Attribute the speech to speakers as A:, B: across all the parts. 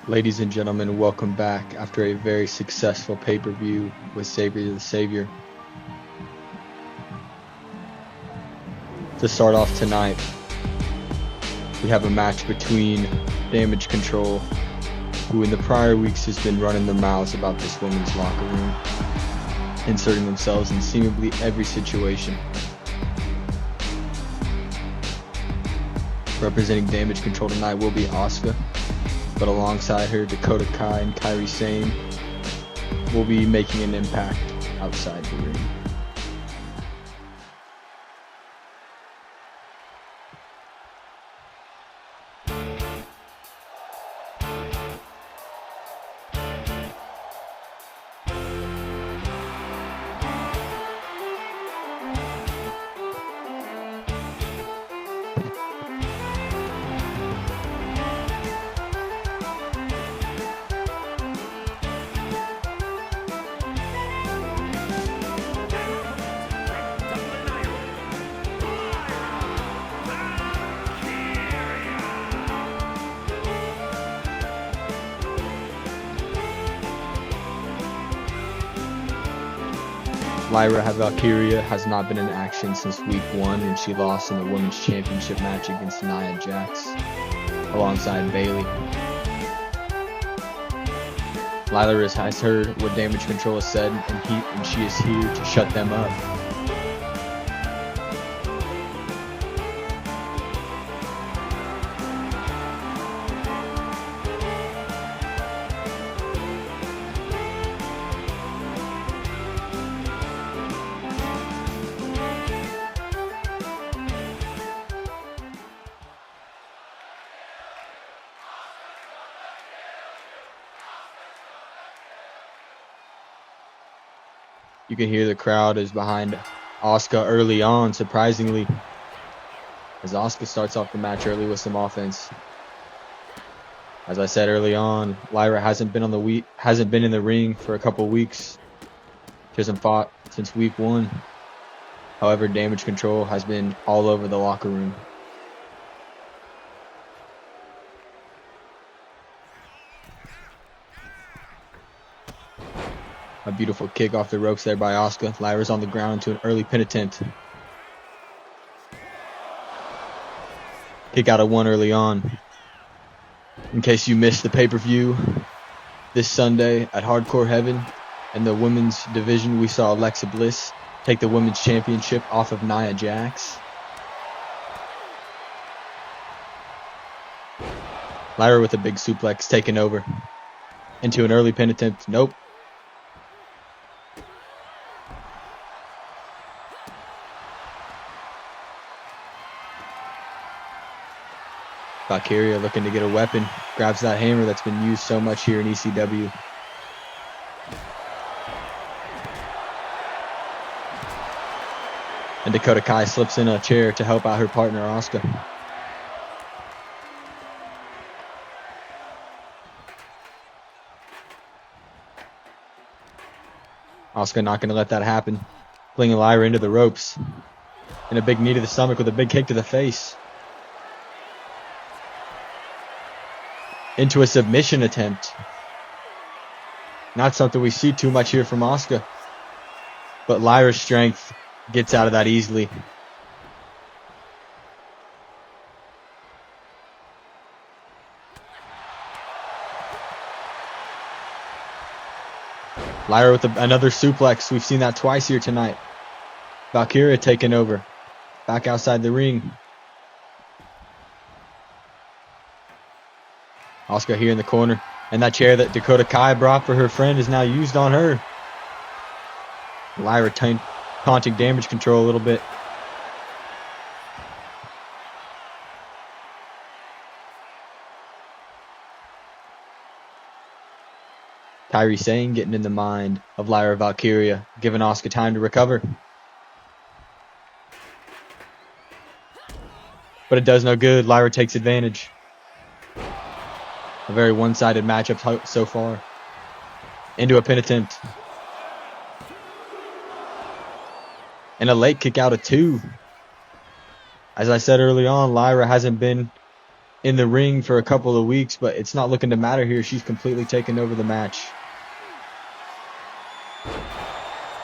A: Ladies and gentlemen, welcome back after a very successful pay-per-view with Savior the Savior. To start off tonight, we have a match between Damage Control, who in the prior weeks has been running their mouths about this women's locker room, inserting themselves in seemingly every situation. Representing Damage Control tonight will be Asuka, but alongside her, Dakota Kai and Kairi Sane will be making an impact outside the ring. Lyra Valkyria has not been in action since week 1 when she lost in the Women's Championship match against Nia Jax alongside Bayley. Lyra has heard what Damage Control has said and she is here to shut them up. You can hear the crowd is behind Asuka early on, surprisingly, as Asuka starts off the match early with some offense. As I said early on, Lyra hasn't been in the ring for a couple weeks. She hasn't fought since week 1. However, Damage Control has been all over the locker room. A beautiful kick off the ropes there by Asuka. Lyra's on the ground into an early pin attempt. Kick out of 1 early on. In case you missed the pay-per-view, this Sunday at Hardcore Heaven in the women's division, we saw Alexa Bliss take the women's championship off of Nia Jax. Lyra with a big suplex taken over into an early pin attempt. Nope. Valkyria looking to get a weapon. Grabs that hammer that's been used so much here in ECW. And Dakota Kai slips in a chair to help out her partner, Asuka. Asuka not going to let that happen. Flinging Lyra into the ropes. And a big knee to the stomach with a big kick to the face. Into a submission attempt. Not something we see too much here from Asuka. But Lyra's strength gets out of that easily. Lyra with another suplex. We've seen that twice here tonight. Valkyria taking over. Back outside the ring. Asuka here in the corner. And that chair that Dakota Kai brought for her friend is now used on her. Lyra taunting Damage Control a little bit. Kairi Sane getting in the mind of Lyra Valkyria, giving Asuka time to recover. But it does no good. Lyra takes advantage. A very one-sided matchup so far. Into a pin attempt. And a late kick out of 2. As I said early on, Lyra hasn't been in the ring for a couple of weeks, but it's not looking to matter here. She's completely taken over the match.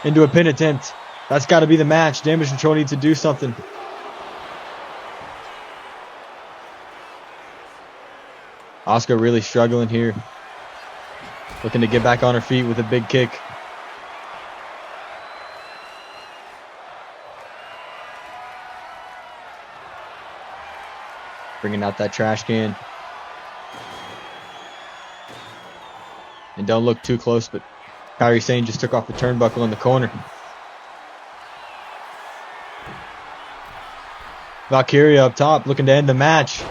A: Into a pin attempt. That's got to be the match. Damage Control needs to do something. Asuka really struggling here. Looking to get back on her feet with a big kick. Bringing out that trash can. And don't look too close, but Kairi Sane just took off the turnbuckle in the corner. Valkyria up top, looking to end the match.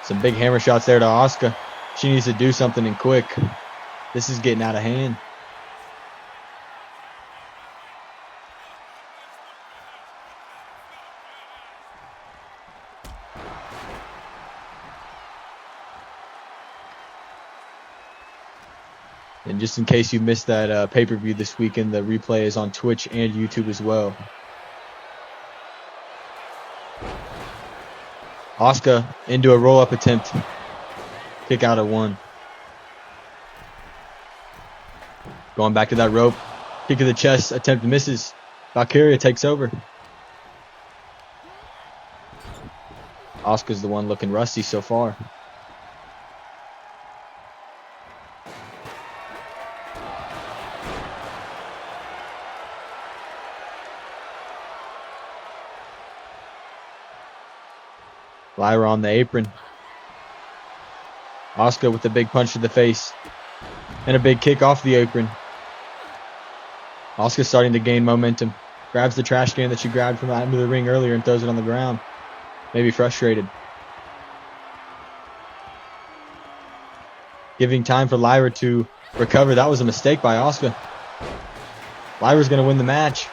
A: Some big hammer shots there to Asuka. She needs to do something and quick. This is getting out of hand. And just in case you missed that pay-per-view this weekend, the replay is on Twitch and YouTube as well. Asuka into a roll-up attempt. Kick out at 1. Going back to that rope. Kick to the chest. Attempt misses. Valkyria takes over. Asuka's the one looking rusty so far. Lyra on the apron. Asuka with a big punch to the face. And a big kick off the apron. Asuka starting to gain momentum. Grabs the trash can that she grabbed from the end of the ring earlier and throws it on the ground. Maybe frustrated. Giving time for Lyra to recover. That was a mistake by Asuka. Lyra's going to win the match.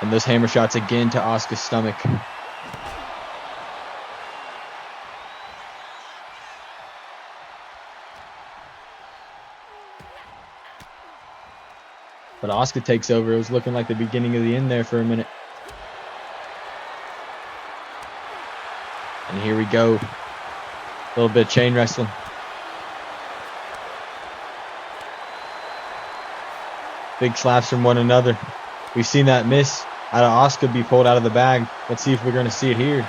A: And those hammer shots again to Asuka's stomach. But Asuka takes over. It was looking like the beginning of the end there for a minute. And here we go. A little bit of chain wrestling. Big slaps from one another. We've seen that miss out of Asuka be pulled out of the bag. Let's see if we're going to see it here.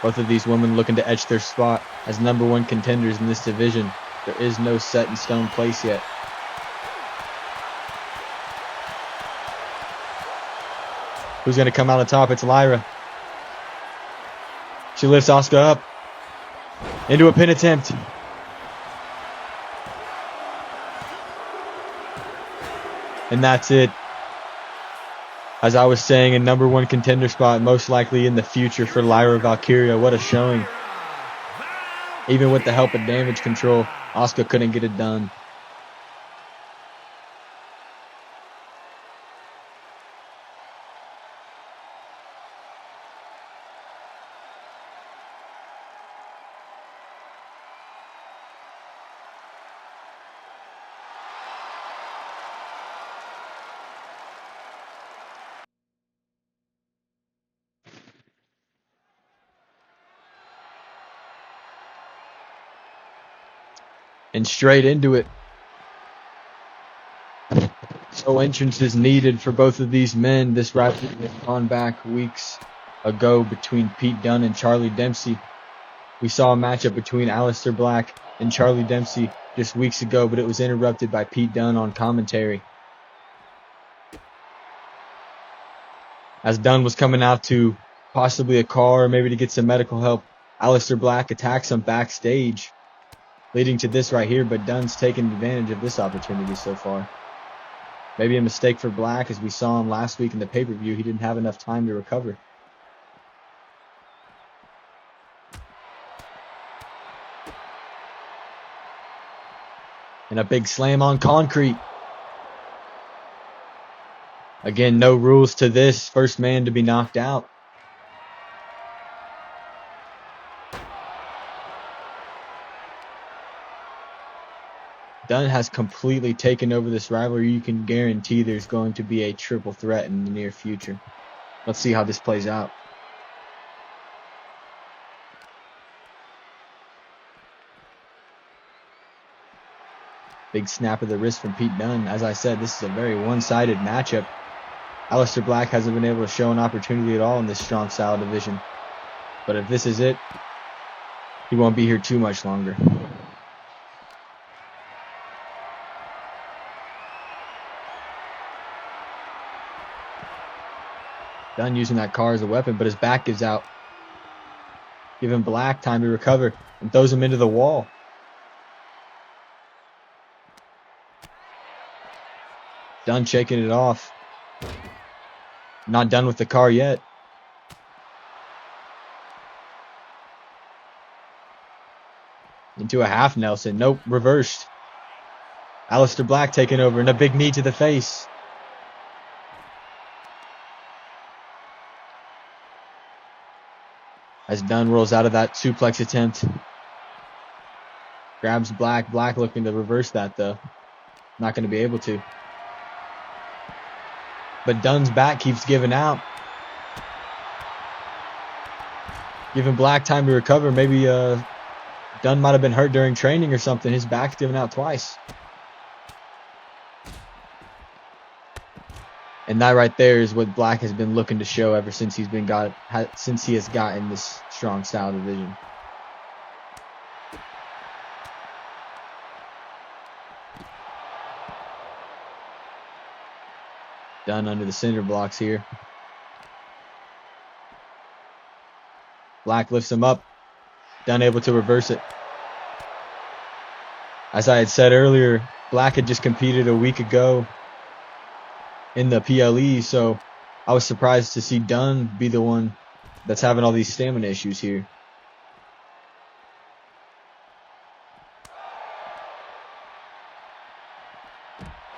A: Both of these women looking to etch their spot as number 1 contenders in this division. There is no set in stone place yet. Who's going to come out on top? It's Lyra. She lifts Asuka up into a pin attempt. And that's it. As I was saying, a number 1 contender spot most likely in the future for Lyra Valkyria. What a showing. Even with the help of Damage Control, Asuka couldn't get it done. And straight into it. No entrance is needed for both of these men. This rivalry has gone back weeks ago between Pete Dunne and Charlie Dempsey. We saw a matchup between Aleister Black and Charlie Dempsey just weeks ago, but it was interrupted by Pete Dunne on commentary. As Dunne was coming out to possibly a car or maybe to get some medical help, Aleister Black attacks him backstage, leading to this right here, but Dunne's taken advantage of this opportunity so far. Maybe a mistake for Black, as we saw him last week in the pay-per-view. He didn't have enough time to recover. And a big slam on concrete. Again, no rules to this. First man to be knocked out. Dunn has completely taken over this rivalry. You can guarantee there's going to be a triple threat in the near future. Let's see how this plays out. Big snap of the wrist from Pete Dunn. As I said, this is a very one-sided matchup. Aleister Black hasn't been able to show an opportunity at all in this strong style division. But if this is it, he won't be here too much longer. Dunn using that car as a weapon, but his back gives out. Giving Black time to recover and throws him into the wall. Dunn shaking it off. Not done with the car yet. Into a half Nelson. Nope, reversed. Aleister Black taking over and a big knee to the face. As Dunn rolls out of that suplex attempt. Grabs Black. Black looking to reverse that though. Not going to be able to. But Dunn's back keeps giving out. Giving Black time to recover. Maybe Dunn might have been hurt during training or something. His back's giving out twice. And that right there is what Black has been looking to show ever since he has gotten this strong style division. Dunn under the cinder blocks here. Black lifts him up. Dunn able to reverse it. As I had said earlier, Black had just competed a week ago in the PLE, so I was surprised to see Dunn be the one that's having all these stamina issues here.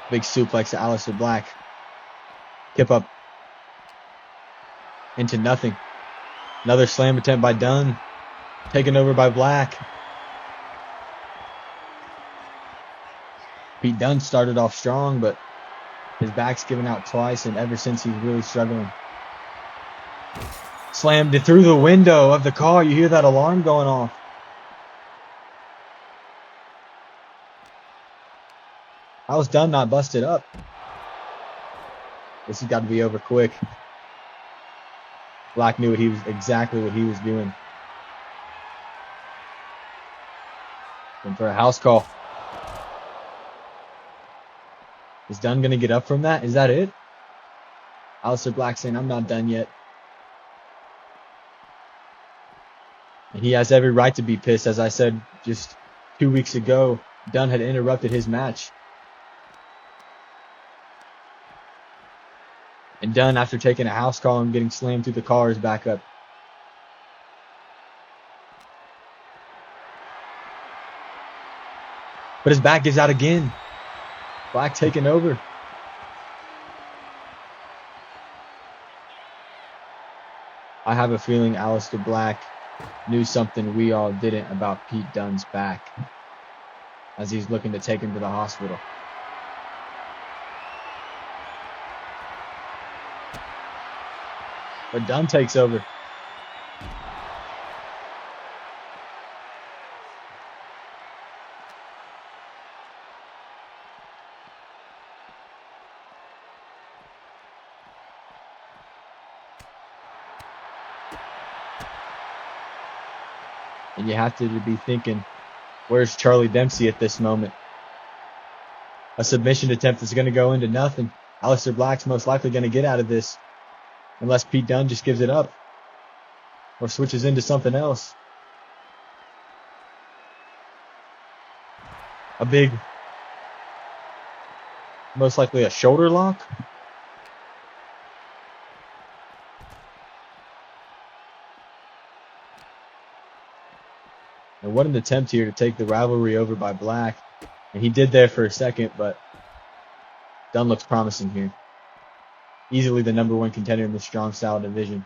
A: Big suplex to Aleister Black. Kip up into nothing. Another slam attempt by Dunn. Taken over by Black. Pete Dunn started off strong, but his back's given out twice, and ever since he's really struggling. Slammed it through the window of the car. You hear that alarm going off. How was Dunn not busted up? This has got to be over quick. Black knew exactly what he was doing. And for a house call. Is Dunn going to get up from that? Is that it? Aleister Black saying, I'm not done yet. And he has every right to be pissed. As I said just 2 weeks ago, Dunn had interrupted his match. And Dunn, after taking a house call and getting slammed through the car, is back up. But his back gives out again. Black taking over. I have a feeling Aleister Black knew something we all didn't about Pete Dunn's back, as he's looking to take him to the hospital. But Dunn takes over. And you have to be thinking, where's Charlie Dempsey at this moment? A submission attempt is going to go into nothing. Aleister Black's most likely going to get out of this. Unless Pete Dunn just gives it up. Or switches into something else. A big, most likely a shoulder lock. And what an attempt here to take the rivalry over by Black. And he did there for a second, but Dunn looks promising here. Easily the #1 contender in the strong style division.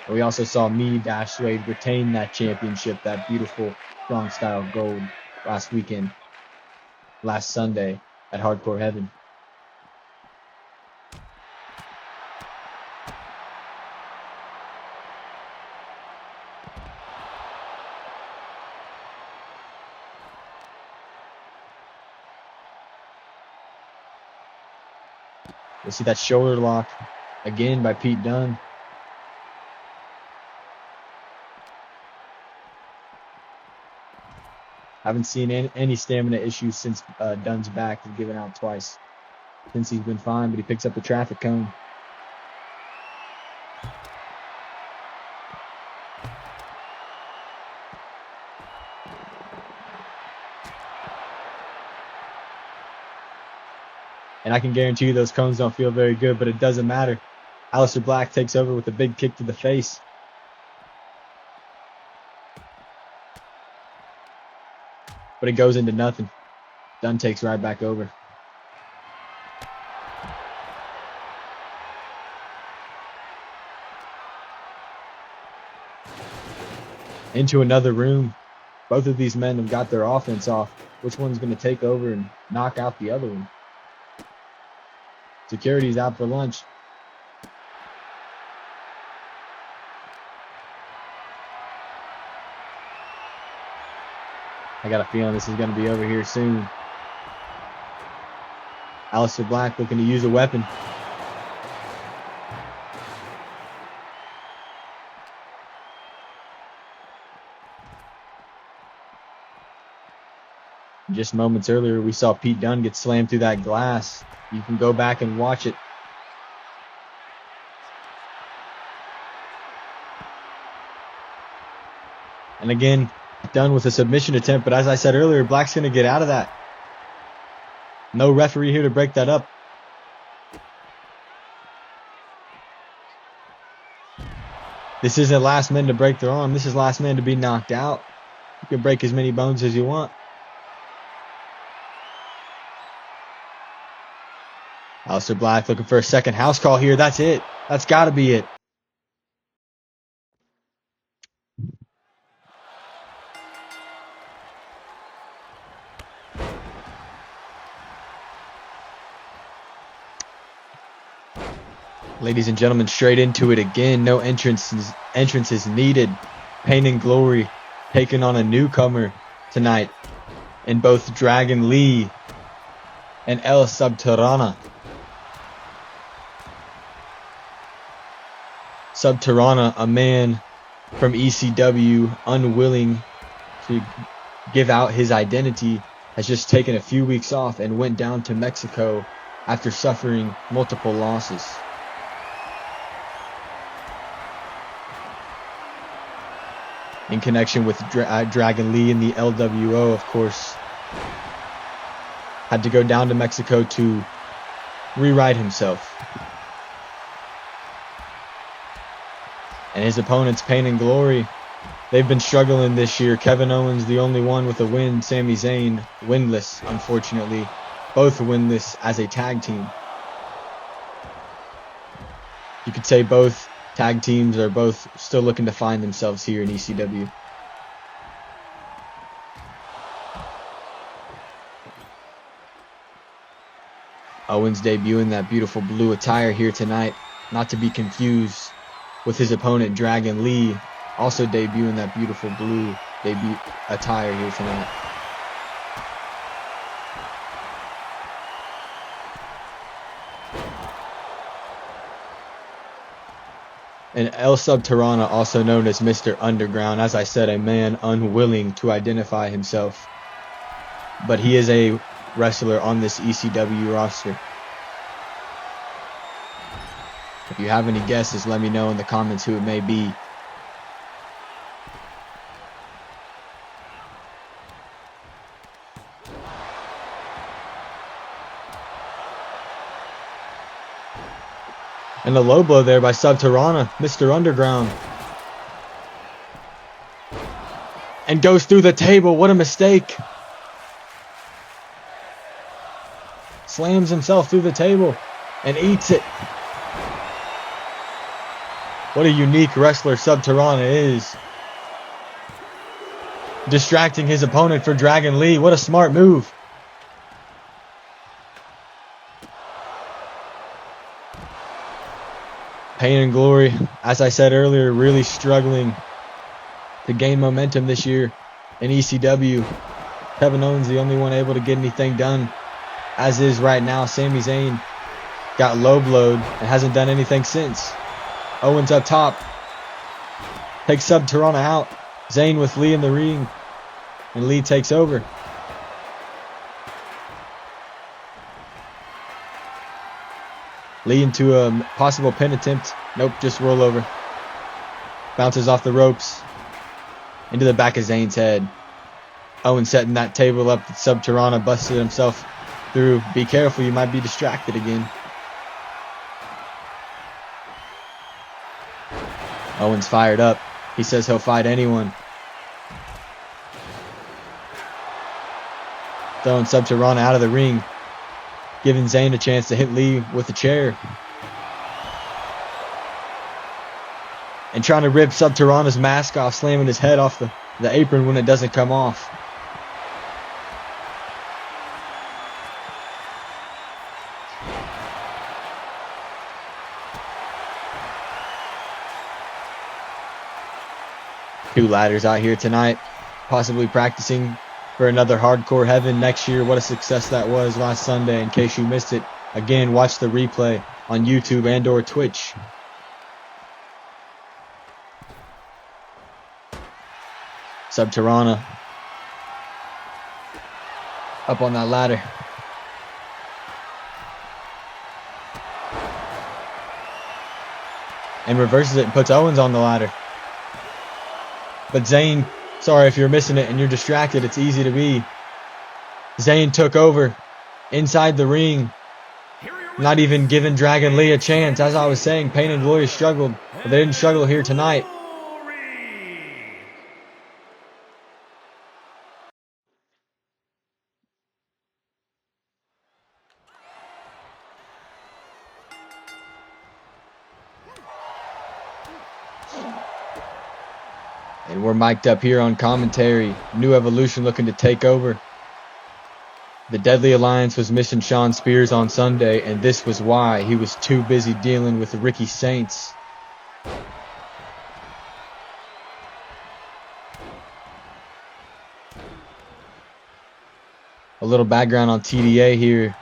A: And we also saw Dash Wade retain that championship, that beautiful strong style gold last Sunday at Hardcore Heaven. You'll see that shoulder lock again by Pete Dunn. Haven't seen any stamina issues since Dunn's back. He's given out twice since he's been fine, but he picks up the traffic cone. And I can guarantee you those cones don't feel very good, but it doesn't matter. Aleister Black takes over with a big kick to the face. But it goes into nothing. Dunn takes right back over. Into another room. Both of these men have got their offense off. Which one's going to take over and knock out the other one? Security's out for lunch. I got a feeling this is going to be over here soon. Aleister Black looking to use a weapon. Just moments earlier, we saw Pete Dunn get slammed through that glass. You can go back and watch it. And again, Dunn with a submission attempt, but as I said earlier, Black's going to get out of that. No referee here to break that up. This isn't last man to break their arm. This is last man to be knocked out. You can break as many bones as you want. Aleister Black looking for a second house call here. That's it. That's got to be it. Ladies and gentlemen, straight into it again. No entrances needed. Pain and Glory taking on a newcomer tonight in both Dragon Lee and El Subterrana. Subterrana, a man from ECW, unwilling to give out his identity, has just taken a few weeks off and went down to Mexico after suffering multiple losses. In connection with Dragon Lee and the LWO, of course, had to go down to Mexico to rewrite himself. And his opponents, Pain and Glory, they've been struggling this year. Kevin Owens, the only one with a win. Sami Zayn, winless, unfortunately. Both winless as a tag team. You could say both tag teams are both still looking to find themselves here in ECW. Owens debuting that beautiful blue attire here tonight, not to be confused with his opponent Dragon Lee, also debuting that beautiful blue debut attire here tonight. And El Subterrana, also known as Mr. Underground, as I said, a man unwilling to identify himself. But he is a wrestler on this ECW roster. If you have any guesses, let me know in the comments who it may be. And a low blow there by Subterrana, Mr. Underground. and goes through the table. What a mistake. Slams himself through the table and eats it. What a unique wrestler Subterrana is. Distracting his opponent for Dragon Lee. What a smart move. Pain and Glory, as I said earlier, really struggling to gain momentum this year in ECW. Kevin Owens the only one able to get anything done, as is right now. Sami Zayn got low blowed and hasn't done anything since. Owens up top, takes Subterrana out. Zayn with Lee in the ring, and Lee takes over. Lee into a possible pin attempt. Nope, just roll over. Bounces off the ropes into the back of Zayn's head. Owens setting that table up. Subterrana busted himself through. Be careful, you might be distracted again. Owens fired up. He says he'll fight anyone. Throwing Subterrana out of the ring, giving Zayn a chance to hit Lee with a chair. And trying to rip Subterrana's mask off, slamming his head off the apron when it doesn't come off. Two ladders out here tonight, possibly practicing for another Hardcore Heaven next year. What a success that was last Sunday. In case you missed it, again, watch the replay on YouTube and or Twitch. Subterrana up on that ladder. And reverses it and puts Owens on the ladder. But Zayn, sorry if you're missing it and you're distracted, it's easy to be. Zayn took over inside the ring, not even giving Dragon Lee a chance. As I was saying, Pain and Glory struggled, but they didn't struggle here tonight. And we're mic'd up here on commentary. Ecw Evolution looking to take over. The Deadly Alliance was missing Shawn Spears on Sunday, and this was why. He was too busy dealing with Ricky Saints. A little background on TDA here.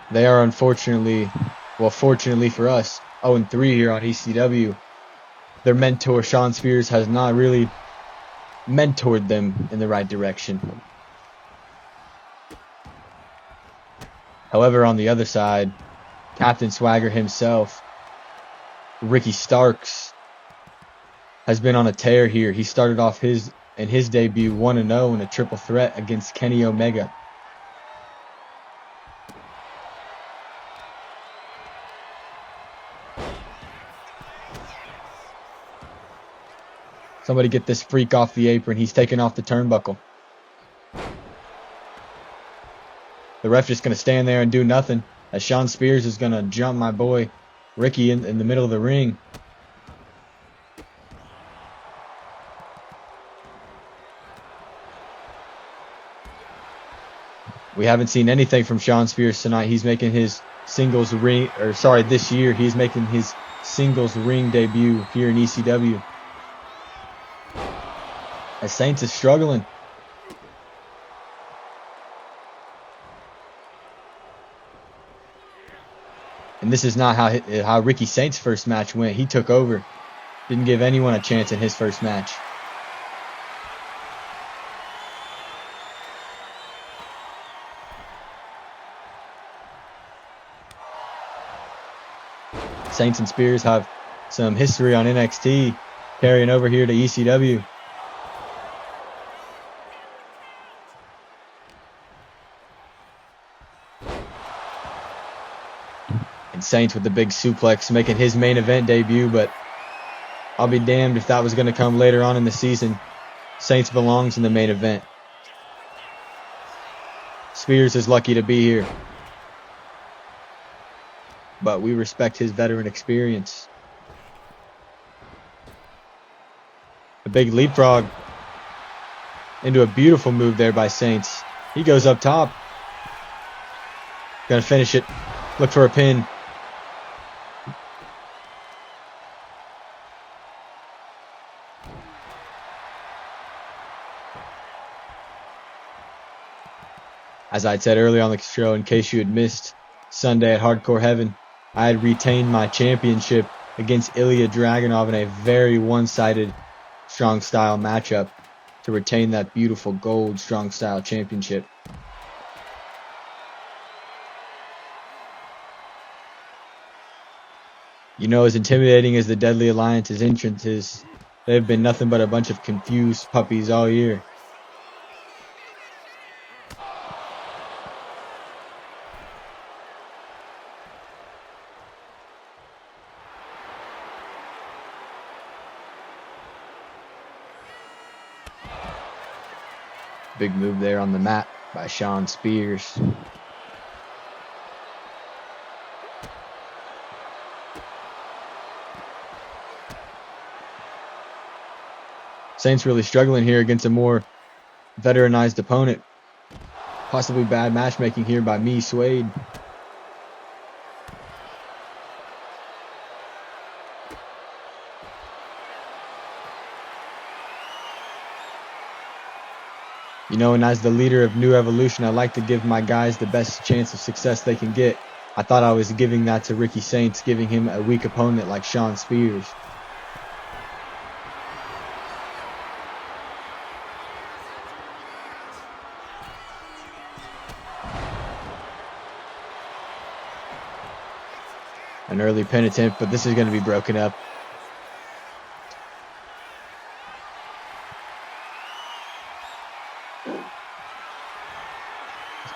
A: They are unfortunately, well, fortunately for us, 0-3 here on ECW. Their mentor, Shawn Spears, has not really mentored them in the right direction. However, on the other side, Captain Swagger himself, Ricky Starks, has been on a tear here. He started off his debut 1-0 in a triple threat against Kenny Omega. Somebody get this freak off the apron. He's taking off the turnbuckle. The ref just going to stand there and do nothing, as Shawn Spears is going to jump my boy Ricky in the middle of the ring. We haven't seen anything from Shawn Spears tonight. He's making his singles ring, this year he's making his singles ring debut here in ECW. As Saints is struggling. And this is not how Ricky Saints' first match went. He took over. Didn't give anyone a chance in his first match. Saints and Spears have some history on NXT, carrying over here to ECW. And Saints with the big suplex, making his main event debut, but I'll be damned if that was going to come later on in the season. Saints belongs in the main event. Spears is lucky to be here, but we respect his veteran experience. A big leapfrog into a beautiful move there by Saints. He goes up top. Gonna finish it. Look for a pin. As I said earlier on the show, in case you had missed Sunday at Hardcore Heaven, I had retained my championship against Ilya Dragunov in a very one-sided strong style matchup to retain that beautiful gold strong style championship. You know, as intimidating as the Deadly Alliance's entrance is, they've been nothing but a bunch of confused puppies all year. Big move there on the mat by Sean Spears. Saints really struggling here against a more veteranized opponent. Possibly bad matchmaking here by me, Suede. You know, and as the leader of Ecw Evolution, I like to give my guys the best chance of success they can get. I thought I was giving that to Ricky Saints, giving him a weak opponent like Sean Spears. An early pin attempt, but this is going to be broken up.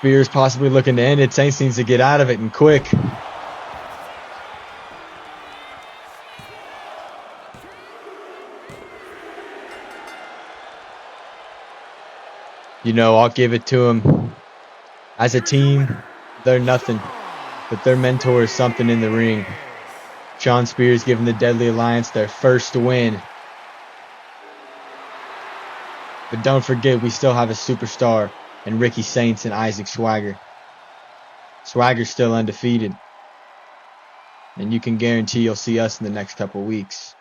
A: Spears possibly looking to end it. Saints needs to get out of it and quick. You know, I'll give it to him. As a team, they're nothing, but their mentor is something in the ring. Sean Spears giving the Deadly Alliance their first win. But don't forget, we still have a superstar in Ricky Saints and Isaac Swagger. Swagger's still undefeated. And you can guarantee you'll see us in the next couple weeks.